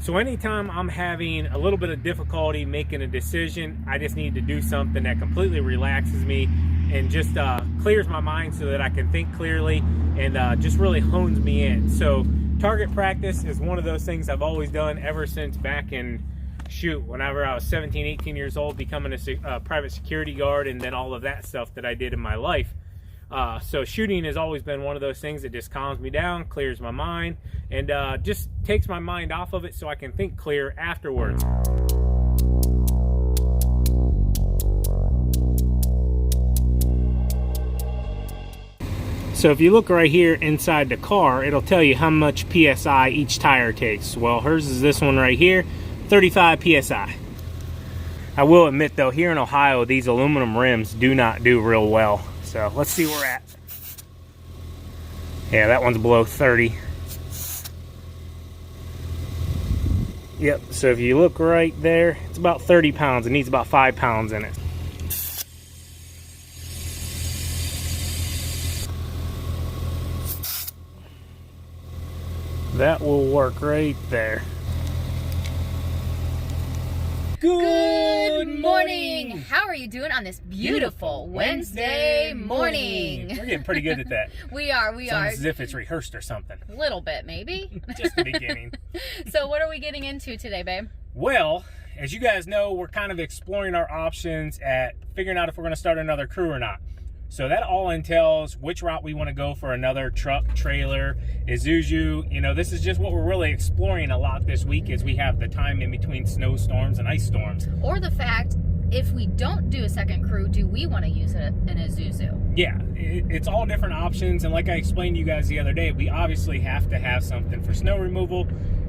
So anytime I'm having a little bit of difficulty making a decision, I just need to do something that completely relaxes me and just clears my mind so that I can think clearly and just really hones me in. So target practice is one of those things I've always done ever since back in, whenever I was 17, 18 years old, becoming a private security guard, and then all of that stuff that I did in my life. So shooting has always been one of those things that just calms me down, clears my mind, and just takes my mind off of it so I can think clear afterwards. So if you look right here inside the car, it'll tell you how much PSI each tire takes. Well, hers is this one right here, 35 PSI. I will admit though, here in Ohio, these aluminum rims do not do real well. So let's see where we're at. Yeah, that one's below 30. Yep, so if you look right there, it's about 30 pounds. It needs about 5 pounds in it. That will work right there. Good morning! How are you doing on this beautiful Wednesday morning? We're getting pretty good at that. We are. Sounds as if it's rehearsed or something. A little bit, maybe. Just the beginning. So what are we getting into today, babe? Well, as you guys know, we're kind of exploring our options at figuring out if we're going to start another crew or not. So that all entails which route we want to go for another truck, trailer, Isuzu. You know, this is just what we're really exploring a lot this week as we have the time in between snowstorms and ice storms. Or the fact, if we don't do a second crew, do we want to use an Isuzu? Yeah, it's all different options. And like I explained to you guys the other day, we obviously have to have something for snow removal.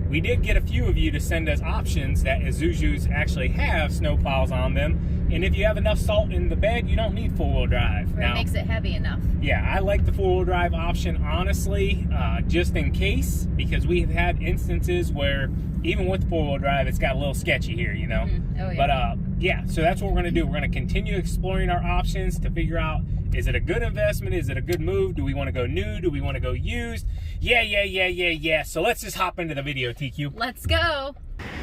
We did get a few of you to send us options that Isuzus actually have snow plows on them. And if you have enough salt in the bed, you don't need four-wheel drive. It makes it heavy enough. Yeah, I like the four-wheel drive option, honestly, just in case, because we've had instances where even with four-wheel drive, it's got a little sketchy here, you know? Mm-hmm. Oh, yeah. But yeah, so that's what we're going to do. We're going to continue exploring our options to figure out, is it a good investment? Is it a good move? Do we want to go new? Do we want to go used? Yeah. So let's just hop into the video, TQ. Let's go.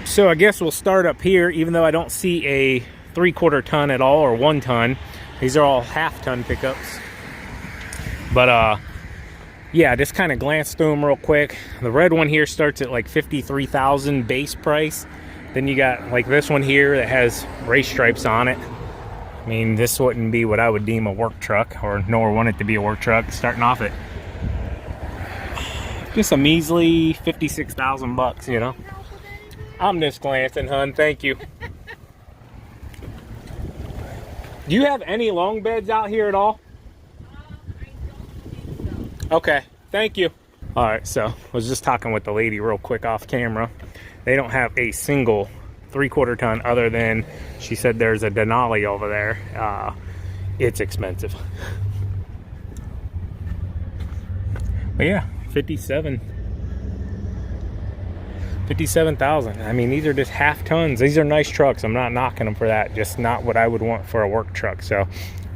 So I guess we'll start up here, even though I don't see a 3/4 ton at all or 1 ton. These are all half-ton pickups. But yeah, just kind of glanced through them real quick. The red one here starts at like $53,000 base price. Then you got like this one here that has race stripes on it. I mean, this wouldn't be what I would deem a work truck, or nor want it to be a work truck. Starting off at just a measly 56,000 bucks, you know. I'm just glancing, hun. Thank you. Do you have any long beds out here at all? I don't think so. Okay, thank you. All right, so I was just talking with the lady real quick off camera. They don't have a single 3/4 ton other than, she said there's a Denali over there. It's expensive. But yeah, 57,000. I mean, these are just half tons. These are nice trucks. I'm not knocking them for that. Just not what I would want for a work truck. So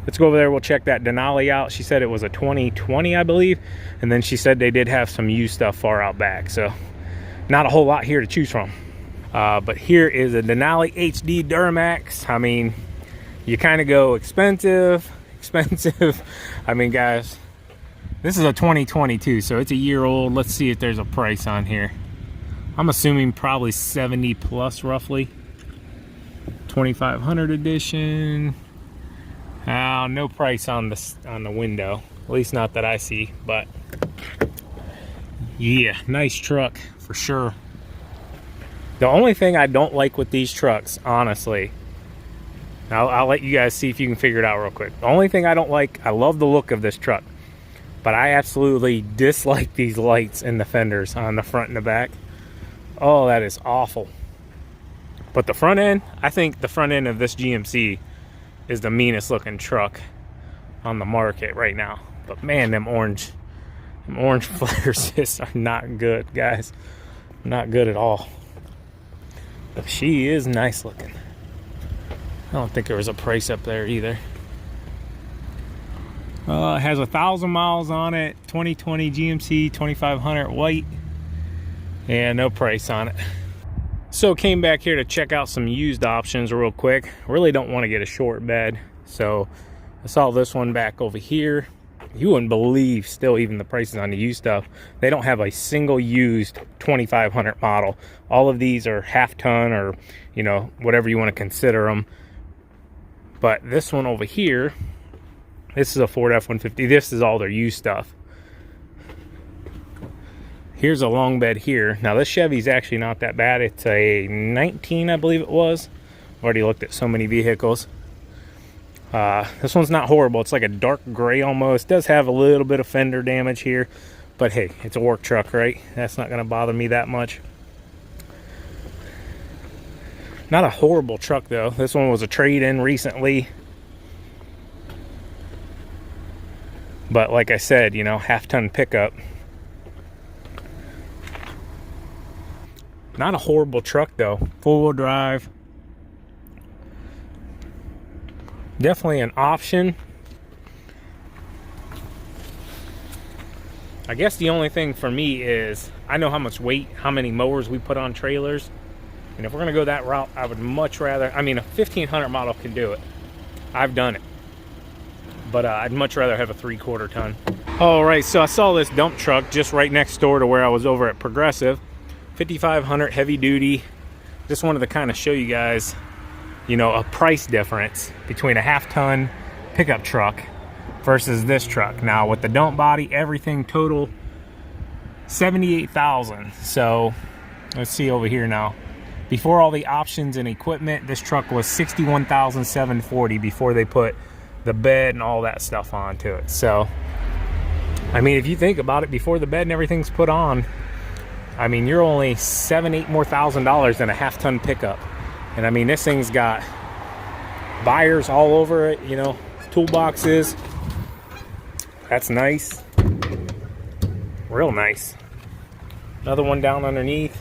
let's go over there. We'll check that Denali out. She said it was a 2020, I believe. And then she said they did have some used stuff far out back. So not a whole lot here to choose from. But here is a Denali HD Duramax. I mean, you kind of go expensive. I mean, guys, this is a 2022, so it's a year old. Let's see if there's a price on here. I'm assuming probably 70 plus roughly. 2500 edition. No price on the window, at least not that I see. But yeah, nice truck for sure. The only thing I don't like with these trucks, honestly, I'll let you guys see if you can figure it out real quick. The only thing I don't like, I love the look of this truck, but I absolutely dislike these lights in the fenders on the front and the back. Oh, that is awful. But the front end, I think the front end of this GMC is the meanest looking truck on the market right now. But man, them orange flares just are not good, guys. Not good at all. But she is nice looking. I don't think there was a price up there either. It has 1,000 miles on it. 2020 GMC 2500 white. Yeah, no price on it. So came back here to check out some used options real quick. Really don't want to get a short bed, so I saw this one back over here. You wouldn't believe still even the prices on the used stuff. They don't have a single used 2500 model. All of these are half ton, or you know, whatever you want to consider them. But this one over here, this is a Ford F-150. This is all their used stuff. Here's a long bed here. Now this Chevy's actually not that bad. It's a 19, I believe it was. I've already looked at so many vehicles. This one's not horrible. It's like a dark gray almost. Does have a little bit of fender damage here, but hey, it's a work truck, right? That's not gonna bother me that much. Not a horrible truck though. This one was a trade-in recently. But like I said, you know, half-ton pickup. Not a horrible truck though. Four-wheel drive. Definitely an option. I guess the only thing for me is I know how much weight, how many mowers we put on trailers. And if we're going to go that route, I would much rather, I mean, a 1500 model can do it. I've done it. But I'd much rather have a 3/4 ton. All right, so I saw this dump truck just right next door to where I was over at Progressive. 5500 heavy duty. Just wanted to kind of show you guys, you know, a price difference between a half-ton pickup truck versus this truck. Now with the dump body, everything total $78,000. So let's see over here now. Before all the options and equipment, this truck was $61,740 before they put the bed and all that stuff onto it. So I mean, if you think about it, before the bed and everything's put on, I mean, you're only $7,000, $8,000 more than a half-ton pickup. And I mean, this thing's got buyers all over it, you know, toolboxes. That's nice. Real nice. Another one down underneath.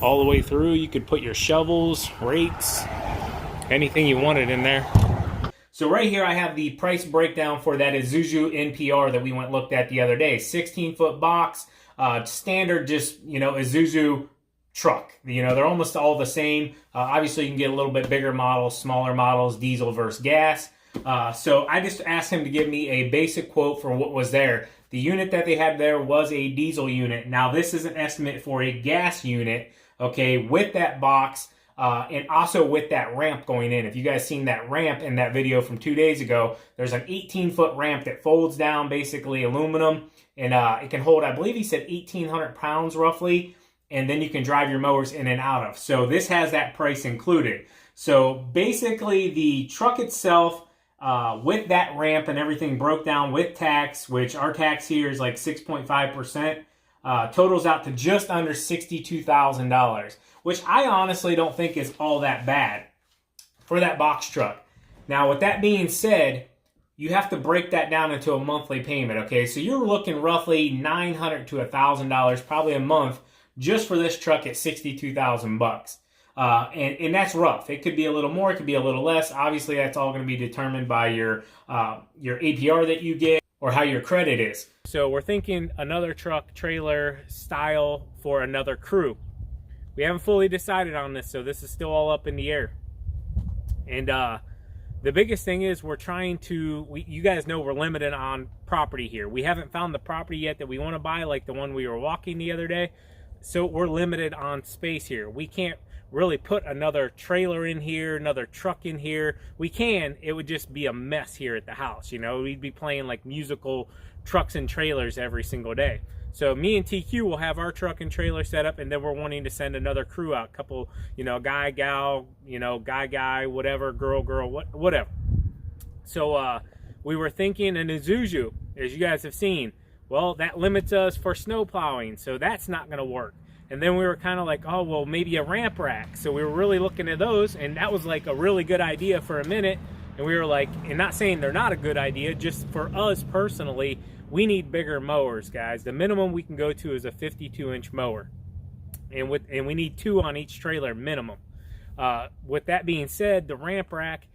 All the way through, you could put your shovels, rakes, anything you wanted in there. So right here I have the price breakdown for that Isuzu NPR that we looked at the other day. 16-foot box, standard, just, you know, Isuzu truck. You know, they're almost all the same. Obviously you can get a little bit bigger models, smaller models, diesel versus gas. So I just asked him to give me a basic quote for what was there. The unit that they had there was a diesel unit. Now this is an estimate for a gas unit, okay, with that box. And also with that ramp going in. If you guys seen that ramp in that video from 2 days ago, there's an 18-foot ramp that folds down, basically aluminum, and it can hold, I believe he said 1,800 pounds roughly, and then you can drive your mowers in and out of. So this has that price included. So basically the truck itself, with that ramp and everything broke down with tax, which our tax here is like 6.5%, totals out to just under $62,000. Which I honestly don't think is all that bad for that box truck. Now, with that being said, you have to break that down into a monthly payment, okay? So you're looking roughly $900 to $1,000 probably a month just for this truck at $62,000. And that's rough. It could be a little more, it could be a little less. Obviously, that's all going to be determined by your APR that you get or how your credit is. So we're thinking another truck trailer style for another crew. We haven't fully decided on this, so this is still all up in the air. And the biggest thing is we're trying to, you guys know we're limited on property here. We haven't found the property yet that we want to buy, like the one we were walking the other day. So we're limited on space here. We can't really put another trailer in here, another truck in here. We can, it would just be a mess here at the house. You know, we'd be playing like musical trucks and trailers every single day. So me and TQ will have our truck and trailer set up, and then we're wanting to send another crew out, couple, you know, guy, gal, you know, guy, whatever, girl, whatever. So we were thinking an Isuzu, as you guys have seen. Well, that limits us for snow plowing, so that's not going to work. And then we were kind of like, oh, well, maybe a ramp rack. So we were really looking at those, and that was like a really good idea for a minute. And we were like, and not saying they're not a good idea, just for us personally, we need bigger mowers, guys. The minimum we can go to is a 52-inch mower. And we need 2 on each trailer minimum. With that being said, the ramp rack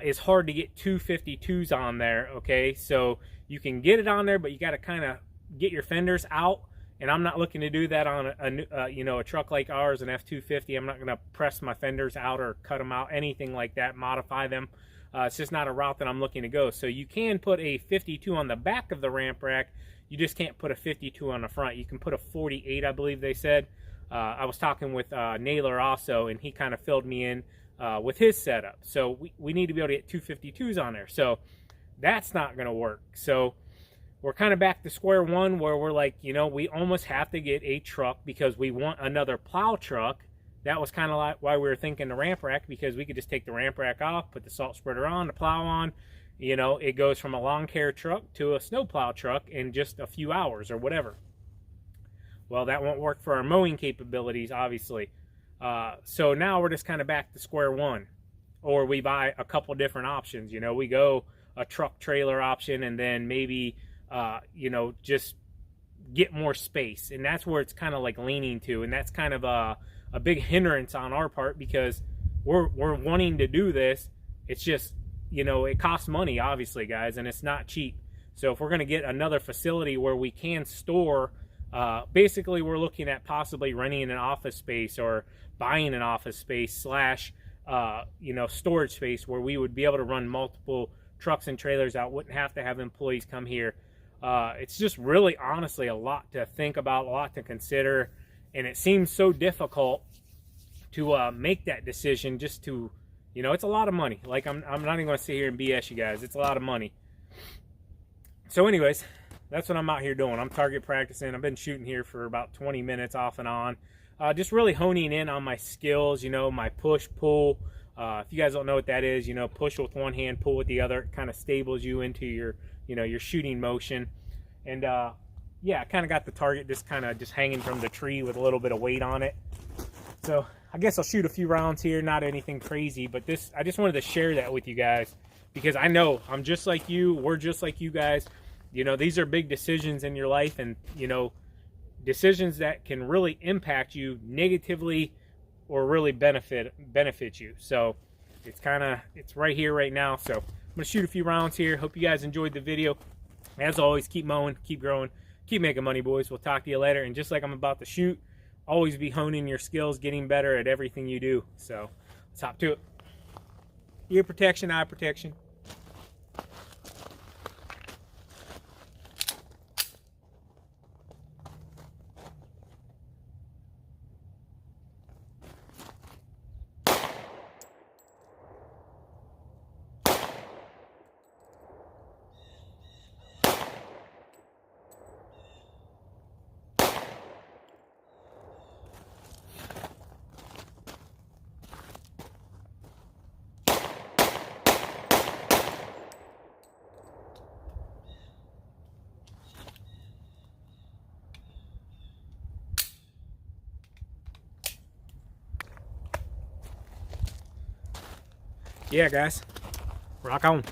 is hard to get 2 52s on there, okay? So you can get it on there, but you got to kind of get your fenders out, and I'm not looking to do that on a truck like ours, an F-250. I'm not going to press my fenders out or cut them out, anything like that, modify them. It's just not a route that I'm looking to go. So you can put a 52 on the back of the ramp rack. You just can't put a 52 on the front. You can put a 48, I believe they said. I was talking with Naylor also, and he kind of filled me in with his setup. So we need to be able to get 252s on there. So that's not going to work. So we're kind of back to square one, where we're like, we almost have to get a truck because we want another plow truck. That was kind of like why we were thinking the ramp rack, because we could just take the ramp rack off, put the salt spreader on, the plow on. It goes from a lawn care truck to a snow plow truck in just a few hours or whatever. Well, that won't work for our mowing capabilities, obviously. So now we're just kind of back to square one. Or we buy a couple different options. We go a truck trailer option, and then maybe, just get more space. And that's where it's kind of like leaning to. And that's kind of a big hindrance on our part, because we're wanting to do this. It's just, it costs money, obviously, guys, and it's not cheap. So if we're going to get another facility where we can store, basically we're looking at possibly renting an office space or buying an office space slash, storage space where we would be able to run multiple trucks and trailers out, wouldn't have to have employees come here. It's just really, honestly, a lot to think about, a lot to consider, and it seems so difficult to make that decision just to, it's a lot of money. Like, I'm not even going to sit here and BS you guys. It's a lot of money. So anyways, that's what I'm out here doing. I'm target practicing. I've been shooting here for about 20 minutes off and on. Just really honing in on my skills, my push, pull. If you guys don't know what that is, push with one hand, pull with the other. It kind of stables you into your, your shooting motion. And yeah, I kind of got the target just hanging from the tree with a little bit of weight on it. So I guess I'll shoot a few rounds here, not anything crazy, but I just wanted to share that with you guys, because I know I'm just like you, we're just like you guys. These are big decisions in your life, and, decisions that can really impact you negatively or really benefit you. So it's right here, right now. So I'm going to shoot a few rounds here. Hope you guys enjoyed the video. As always, keep mowing, keep growing, keep making money, boys. We'll talk to you later. And just like I'm about to shoot, always be honing your skills, getting better at everything you do. So let's hop to it. Ear protection, eye protection. Yeah, guys, rock on.